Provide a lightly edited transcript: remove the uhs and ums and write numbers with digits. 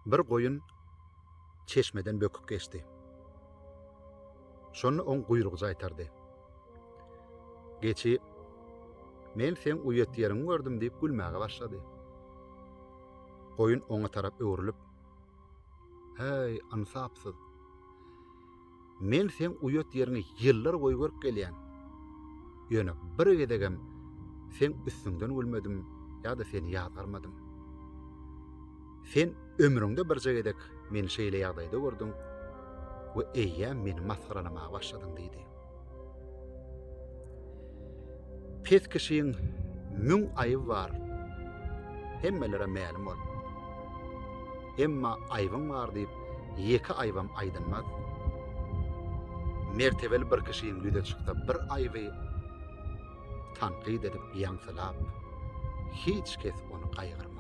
Bir goýun çeşmeden böküp geçdi. Şonu on guyrugy jaýtardy. Geçi, men sen uyet ýerini gördüm diýip gülmäge başlady. Goýun oňa tarap öwrülip, "Hey, ansapsyz. Men sen uyet ýerini ýyllar boýy görüp gelýän. Ýöne bir gedegem sen üstüňden gülmedim ýa-da seni ýadgarmadym. Sen ömrüňde bir jedek meni şeýle ýagdaýda gördüň we eýýä meni masgaralamaga başladyň" diýdi. Pes kişiň müň aýyby bar. Hemmelere mälim bol. Emma aýbyň bar diýip ýeki aýbam aýdynmaz. Mertebeli bir kişiň lüde çykda bir aýby tanqid edip ýaňsylap hiç kes onu gaýgyrmaz.